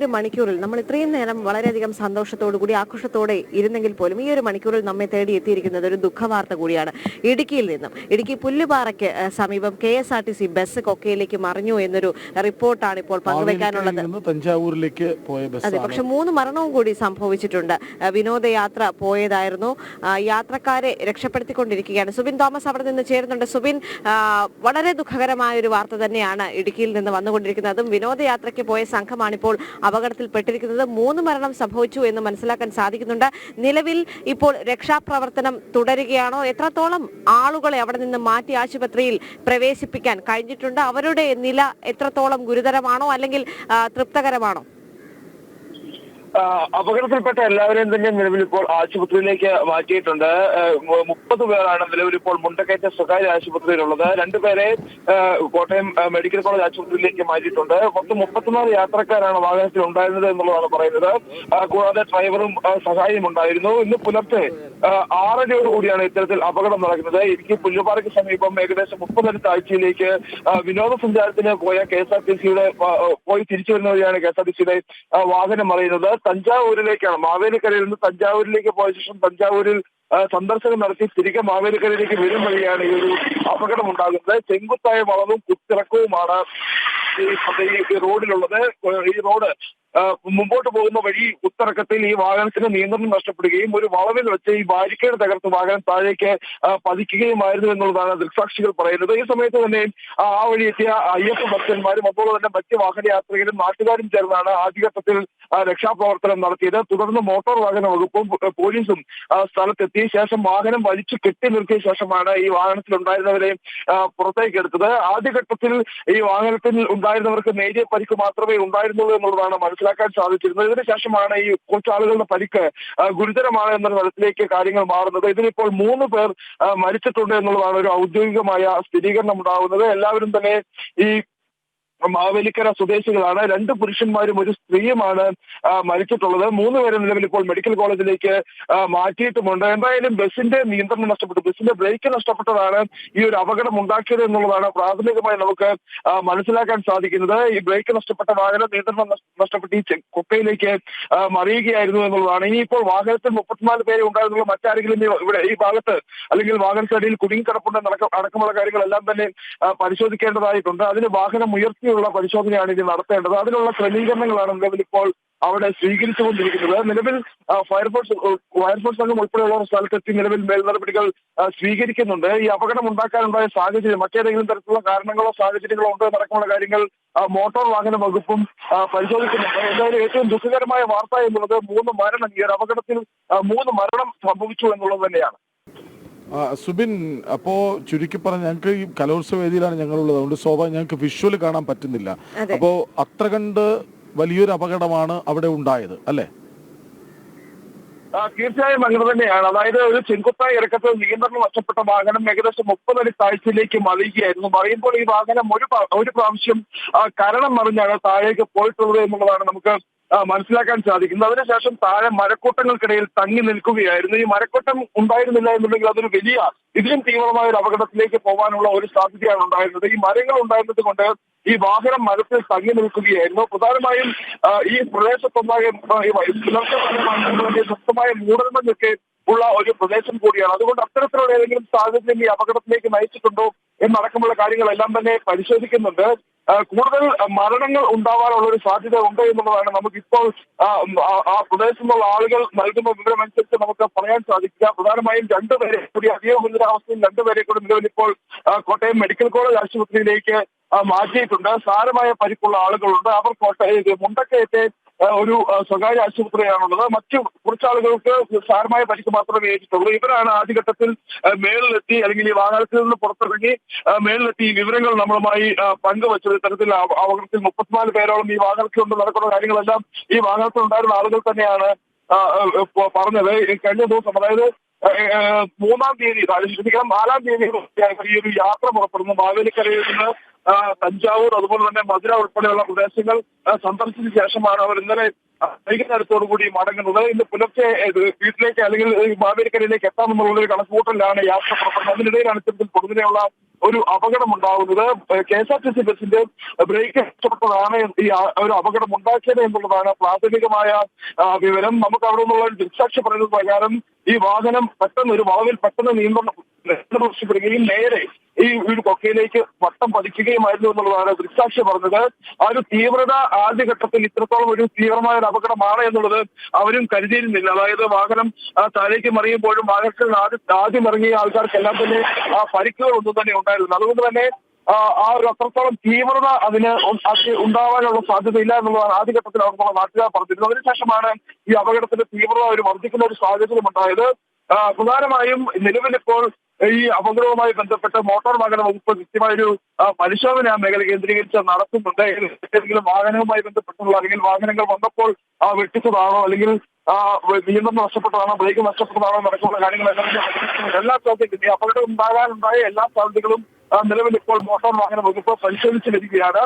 ഒരു മണിക്കൂറിൽ നമ്മൾ ഇത്രയും നേരം വളരെയധികം സന്തോഷത്തോടുകൂടി ആഘോഷത്തോടെ ഇരുന്നെങ്കിൽ പോലും ഈ ഒരു മണിക്കൂറിൽ നമ്മെ തേടി എത്തിയിരിക്കുന്നത് ഒരു ദുഃഖവാർത്ത കൂടിയാണ്. ഇടുക്കിയിൽ നിന്നും ഇടുക്കി പുല്ലുപാറയ്ക്ക് സമീപം KSRTC ബസ് കൊക്കയിലേക്ക് മറിഞ്ഞു എന്നൊരു റിപ്പോർട്ടാണ് ഇപ്പോൾ പങ്കുവെക്കാനുള്ളത്. തഞ്ചാവൂരിലേക്ക് പോയ ബസ്. അതെ, പക്ഷെ 3 മരണവും കൂടി സംഭവിച്ചിട്ടുണ്ട്. വിനോദയാത്ര പോയതായിരുന്നു. യാത്രക്കാരെ രക്ഷപ്പെടുത്തിക്കൊണ്ടിരിക്കുകയാണ്. സുബിൻ തോമസ് അവിടെ നിന്ന് ചേരുന്നുണ്ട്. സുബിൻ, വളരെ ദുഃഖകരമായ ഒരു വാർത്ത തന്നെയാണ് ഇടുക്കിയിൽ നിന്ന് വന്നുകൊണ്ടിരിക്കുന്നത്. അതും വിനോദയാത്രയ്ക്ക് പോയ സംഘമാണിപ്പോൾ അപകടത്തിൽപ്പെട്ടിരിക്കുന്നത്. 3 മരണം സംഭവിച്ചു എന്ന് മനസ്സിലാക്കാൻ സാധിക്കുന്നുണ്ട്. നിലവിൽ ഇപ്പോൾ രക്ഷാപ്രവർത്തനം തുടരുകയാണോ? എത്രത്തോളം ആളുകളെ അവിടെ നിന്ന് മാറ്റി ആശുപത്രിയിൽ പ്രവേശിപ്പിക്കാൻ കഴിഞ്ഞിട്ടുണ്ട്? അവരുടെ നില എത്രത്തോളം ഗുരുതരമാണോ അല്ലെങ്കിൽ തൃപ്തകരമാണോ? അപകടത്തിൽപ്പെട്ട എല്ലാവരെയും തന്നെ നിലവിൽ ഇപ്പോൾ ആശുപത്രിയിലേക്ക് മാറ്റിയിട്ടുണ്ട്. 30 പേരാണ് നിലവിൽ ഇപ്പോൾ മുണ്ടക്കയറ്റ സ്വകാര്യ ആശുപത്രിയിലുള്ളത്. 2 പേരെ കോട്ടയം മെഡിക്കൽ കോളേജ് ആശുപത്രിയിലേക്ക് മാറ്റിയിട്ടുണ്ട്. മൊത്തം 34 യാത്രക്കാരാണ് വാഹനത്തിൽ ഉണ്ടായിരുന്നത് എന്നുള്ളതാണ് പറയുന്നത്. കൂടാതെ ഡ്രൈവറും സഹായിയും ഉണ്ടായിരുന്നു. ഇന്ന് പുലർച്ചെ 6:30 കൂടിയാണ് ഇത്തരത്തിൽ അപകടം നടക്കുന്നത്. ഇടുക്കി പുല്ലുപാറയ്ക്ക് സമീപം ഏകദേശം 30 ആഴ്ചയിലേക്ക് വിനോദസഞ്ചാരത്തിന് പോയ KSRTCയുടെ പോയി തിരിച്ചു വരുന്ന വഴിയാണ് KSRTCയുടെ വാഹനം മറിയുന്നത്. തഞ്ചാവൂരിലേക്കാണ്. മാവേലിക്കരയിൽ നിന്ന് തഞ്ചാവൂരിലേക്ക് പോയ ശേഷം തഞ്ചാവൂരിൽ സന്ദർശനം നടത്തി തിരികെ മാവേലിക്കരയിലേക്ക് വരും വഴിയാണ് ഈ ഒരു അപകടം ഉണ്ടാകുന്നത്. ചെങ്കുത്തായ വളവും കുത്തിറക്കവുമാണ് ഈ റോഡിലുള്ളത്. ഈ റോഡ് മുമ്പോട്ട് പോകുന്ന വഴി ഉത്തറക്കത്തിൽ ഈ വാഹനത്തിന് നിയന്ത്രണം നഷ്ടപ്പെടുകയും ഒരു വളവിൽ വെച്ച് ഈ ബാരിക്കേഡ് തകർത്ത് വാഹനം താഴേക്ക് പതിക്കുകയുമായിരുന്നു എന്നുള്ളതാണ് ദൃക്സാക്ഷികൾ പറയുന്നത്. ഈ സമയത്ത് തന്നെ ആ വഴി എത്തിയ അയ്യപ്പ ഭക്തന്മാരും അതുപോലെ തന്നെ മറ്റ് വാഹനയാത്രികരും നാട്ടുകാരും ചേർന്നാണ് ആദ്യഘട്ടത്തിൽ രക്ഷാപ്രവർത്തനം നടത്തിയത്. തുടർന്ന് മോട്ടോർ വാഹന വകുപ്പും പോലീസും സ്ഥലത്തെത്തിയ ശേഷം വാഹനം വലിച്ചു കെട്ടി നിർത്തിയ ശേഷമാണ് ഈ വാഹനത്തിലുണ്ടായിരുന്നവരെ പുറത്തേക്ക് എടുത്തത്. ആദ്യഘട്ടത്തിൽ ഈ വാഹനത്തിൽ ഉണ്ടായിരുന്നവർക്ക് നേരിയ പരിക്ക് മാത്രമേ ഉണ്ടായിരുന്നുള്ളൂ എന്നുള്ളതാണ് മനസ്സിലാക്കാൻ സാധിച്ചിരുന്നത്. ഇതിനുശേഷമാണ് ഈ കുറച്ചാളുകളുടെ പരിക്ക് ഗുരുതരമാണ് എന്ന തലത്തിലേക്ക് കാര്യങ്ങൾ മാറുന്നത്. ഇതിലിപ്പോൾ 3 പേർ മരിച്ചിട്ടുണ്ട് എന്നുള്ളതാണ് ഒരു ഔദ്യോഗികമായ സ്ഥിരീകരണം ഉണ്ടാകുന്നത്. എല്ലാവരും തന്നെ ഈ മാവേലിക്കര സ്വദേശികളാണ്. 2 പുരുഷന്മാരും 1 സ്ത്രീയുമാണ് മരിച്ചിട്ടുള്ളത്. 3 പേരെ നിലവിൽ ഇപ്പോൾ മെഡിക്കൽ കോളേജിലേക്ക് മാറ്റിയിട്ടുമുണ്ട്. എന്തായാലും ബസിന്റെ നിയന്ത്രണം നഷ്ടപ്പെട്ടു, ബസിന്റെ ബ്രേക്ക് നഷ്ടപ്പെട്ടതാണ് ഈ ഒരു അപകടം ഉണ്ടാക്കിയത് എന്നുള്ളതാണ് പ്രാഥമികമായി നമുക്ക് മനസ്സിലാക്കാൻ സാധിക്കുന്നത്. ഈ ബ്രേക്ക് നഷ്ടപ്പെട്ട വാഹനം നിയന്ത്രണം നഷ്ടപ്പെട്ട് ഈ കൊക്കയിലേക്ക് മറിയുകയായിരുന്നു എന്നുള്ളതാണ്. ഇനിയിപ്പോൾ വാഹനത്തിൽ 34 പേരെ ഉണ്ടായിരുന്നുള്ള മറ്റാരെങ്കിലും ഇവിടെ ഈ ഭാഗത്ത് അല്ലെങ്കിൽ വാഹനത്തിനടിയിൽ കുടുങ്ങിക്കിടപ്പുണ്ട് അടക്കമുള്ള കാര്യങ്ങളെല്ലാം തന്നെ പരിശോധിക്കേണ്ടതായിട്ടുണ്ട്. അതിന് വാഹനം ഉയർത്തി പരിശോധനയാണ് ഇനി നടത്തേണ്ടത്. അതിനുള്ള ക്രമീകരണങ്ങളാണ് നിലവിൽ ഇപ്പോൾ അവിടെ സ്വീകരിച്ചുകൊണ്ടിരിക്കുന്നത്. നിലവിൽ ഫയർഫോഴ്സ് സംഘം ഉൾപ്പെടെയുള്ള സ്ഥലത്തെത്തി നിലവിൽ മേൽ നടപടികൾ സ്വീകരിക്കുന്നുണ്ട്. ഈ അപകടം ഉണ്ടാക്കാനുണ്ടായ സാഹചര്യം മറ്റേതെങ്കിലും തരത്തിലുള്ള കാരണങ്ങളോ സാഹചര്യങ്ങളോ ഉണ്ടോ എന്നടക്കമുള്ള കാര്യങ്ങൾ മോട്ടോർ വാഹന വകുപ്പും പരിശോധിക്കുന്നുണ്ട്. എന്തായാലും ഏറ്റവും ദുഃഖകരമായ വാർത്ത എന്നുള്ളത് 3 മരണം, ഈ ഒരു അപകടത്തിൽ 3 മരണം സംഭവിച്ചു എന്നുള്ളത് തന്നെയാണ്. സുബിൻ, അപ്പോ ചുരുക്കി പറഞ്ഞ ഞങ്ങൾക്ക് ഈ കലോത്സവ വേദിയിലാണ് ഞങ്ങളുള്ളത്, അതുകൊണ്ട് സ്വാഭാവികം ഞങ്ങൾക്ക് വിഷ്വൽ കാണാൻ പറ്റുന്നില്ല. അപ്പോ അത്ര കണ്ട് വലിയൊരു അപകടമാണ് അവിടെ ഉണ്ടായത് അല്ലേ? തീർച്ചയായും അങ്ങനെ തന്നെയാണ്. അതായത് ഒരു ചെങ്കുത്തായ ഇറക്കത്തിൽ നിയന്ത്രണം നഷ്ടപ്പെട്ട വാഹനം ഏകദേശം 30 അടി താഴ്ചയിലേക്ക് മറിയുകയായിരുന്നു. മറിയുമ്പോൾ ഈ വാഹനം ഒരു പ്രാവശ്യം കരണം മറിഞ്ഞാണ് താഴേക്ക് പോയിട്ടുള്ളത് എന്നുള്ളതാണ് നമുക്ക് മനസ്സിലാക്കാൻ സാധിക്കുന്നത്. അതിനുശേഷം താഴെ മരക്കൂട്ടങ്ങൾക്കിടയിൽ തങ്ങി നിൽക്കുകയായിരുന്നു. ഈ മരക്കൂട്ടം ഉണ്ടായിരുന്നില്ല എന്നുണ്ടെങ്കിൽ അതൊരു വലിയ ഇതിലും തീവ്രമായ ഒരു അപകടത്തിലേക്ക് പോകാനുള്ള ഒരു സാധ്യതയാണ് ഉണ്ടായിരുന്നത്. ഈ മരങ്ങൾ ഉണ്ടായിരുന്നത് കൊണ്ട് ഈ വാഹനം മരത്തിൽ തങ്ങി നിൽക്കുകയായിരുന്നു. പ്രധാനമായും ഈ പ്രദേശത്തൊന്നാകെ ശക്തമായ മൂടൽമഞ്ഞൊക്കെ ഉള്ള ഒരു പ്രദേശം കൂടിയാണ്. അതുകൊണ്ട് അത്തരത്തിലുള്ള ഏതെങ്കിലും സാഹചര്യം ഈ അപകടത്തിലേക്ക് നയിച്ചിട്ടുണ്ടോ എന്നടക്കമുള്ള കാര്യങ്ങളെല്ലാം തന്നെ പരിശോധിക്കുന്നുണ്ട്. കൂടുതൽ മരണങ്ങൾ ഉണ്ടാവാനുള്ള ഒരു സാധ്യത ഉണ്ട് എന്നുള്ളതാണ് നമുക്കിപ്പോൾ ആ പ്രദേശത്തുള്ള ആളുകൾ നൽകുന്ന വിവരമനുസരിച്ച് നമുക്ക് പറയാൻ സാധിക്കുക. പ്രധാനമായും 2 പേരെ കൂടി അതീവ ഗുരുതരാവസ്ഥയിൽ 2 പേരെ കൂടി നിലവിൽ ഇപ്പോൾ കോട്ടയം മെഡിക്കൽ കോളേജ് ആശുപത്രിയിലേക്ക് മാറ്റിയിട്ടുണ്ട്. സാരമായ പരിക്കുള്ള ആളുകളുണ്ട്. അവർ മുണ്ടക്കയത്തെ ഒരു സ്വകാര്യ ആശുപത്രിയാണുള്ളത്. മറ്റു കുറച്ചാളുകൾക്ക് സാരമായ പരിക്ക് മാത്രമേ ഏറ്റിട്ടുള്ളൂ. ഇവരാണ് ആദ്യഘട്ടത്തിൽ മേളിലെത്തി അല്ലെങ്കിൽ ഈ വാഹനത്തിൽ നിന്ന് പുറത്തിറങ്ങി മേളിലെത്തി ഈ വിവരങ്ങൾ നമ്മളുമായി പങ്കുവച്ചത്. ഇത്തരത്തിൽ അപകടത്തിൽ 34 പേരോളം ഈ വാഹനത്തിൽ കൊണ്ട് നടക്കുന്ന കാര്യങ്ങളെല്ലാം ഈ വാഹനത്തിൽ ഉണ്ടായിരുന്ന ആളുകൾ തന്നെയാണ് പറഞ്ഞത്. കഴിഞ്ഞ ദിവസം അതായത് 3-ാം തീയതി, 4-ാം തീയതി ഈ ഒരു യാത്ര പുറപ്പെടുന്നു. മാവേലിക്കരയിൽ നിന്ന് തഞ്ചാവൂർ അതുപോലെ തന്നെ മധുര ഉൾപ്പെടെയുള്ള പ്രദേശങ്ങൾ സന്ദർശിച്ച ശേഷമാണ് അവർ ഇന്നലെ വൈകുന്നേരത്തോടുകൂടി മടങ്ങുന്നത്. ഇന്ന് പുലർച്ചെ വീട്ടിലേക്ക് അല്ലെങ്കിൽ മാവേലിക്കരയിലേക്ക് എത്താമെന്നുള്ള ഒരു കണക്കുകൂട്ടലിലാണ് യാത്ര പുറപ്പെടുന്നത്. അതിനിടയിലാണ് ഇത്തരത്തിൽ പൊടുന്നനെയുള്ള ഒരു അപകടം ഉണ്ടാകുന്നത്. KSRTC ബസിന്റെ ബ്രേക്ക് നഷ്ടപ്പെട്ടതാണ് ഈ ഒരു അപകടം ഉണ്ടാക്കിയത് എന്നുള്ളതാണ് പ്രാഥമികമായ വിവരം. നമുക്ക് അവിടെ നിന്നുള്ള ഒരു ദൃക്സാക്ഷി പറയുന്നത് പ്രകാരം ഈ വാഹനം പെട്ടെന്ന് ഒരു വളവിൽ പെട്ടെന്ന് നിയന്ത്രണം നഷ്ടപ്പെടുകയും നേരെ ഈ ഒരു കൊക്കയിലേക്ക് വട്ടം പതിക്കുകയുമായിരുന്നു എന്നുള്ളതാണ് ദൃക്സാക്ഷി പറഞ്ഞത്. ആ ഒരു തീവ്രത ആദ്യഘട്ടത്തിൽ ഇത്രത്തോളം ഒരു തീവ്രമായ ഒരു അപകടമാണ് എന്നുള്ളത് അവരും കരുതിയിരുന്നില്ല. അതായത് വാഹനം താഴേക്ക് മറിയുമ്പോഴും വാഹനത്തിൽ ആദ്യം ഇറങ്ങിയ ആൾക്കാർക്കെല്ലാം തന്നെ പരിക്കുകളൊന്നും തന്നെ ഉണ്ടായിരുന്നു. അതുകൊണ്ട് തന്നെ ആ ഒരു അത്രത്തോളം തീവ്രത അതിന് ഉണ്ടാവാനുള്ള സാധ്യതയില്ല എന്നുള്ളതാണ് ആദ്യഘട്ടത്തിൽ അവർക്കുള്ള നാട്ടുകാർ പറഞ്ഞിരുന്നത്. അതിനുശേഷമാണ് ഈ അപകടത്തിന്റെ തീവ്രത ഒരു വർദ്ധിക്കുന്ന ഒരു സാഹചര്യം ഉണ്ടായത്. പ്രധാനമായും നിലവിലിപ്പോൾ ഈ അപകടവുമായി ബന്ധപ്പെട്ട് മോട്ടോർ വാഹന വകുപ്പ് കൃത്യമായൊരു പരിശോധന ആ മേഖല കേന്ദ്രീകരിച്ച് നടത്തുന്നുണ്ട്. ഏതെങ്കിലും വാഹനവുമായി ബന്ധപ്പെട്ടുള്ള അല്ലെങ്കിൽ വാഹനങ്ങൾ വന്നപ്പോൾ വെട്ടിച്ചതാണോ അല്ലെങ്കിൽ നിയന്ത്രണം നഷ്ടപ്പെട്ടതാണോ ബ്രേക്ക് നഷ്ടപ്പെട്ടതാണോ നടക്കുന്ന കാര്യങ്ങളെല്ലാം എല്ലാ സാധ്യതയും ഈ അപകടം ഉണ്ടാകാനുണ്ടായ എല്ലാ സാധ്യതകളും നിലവിൽ ഇപ്പോൾ മോട്ടോർ വാഹന വകുപ്പ് പരിശോധിച്ചു വരികയാണ്.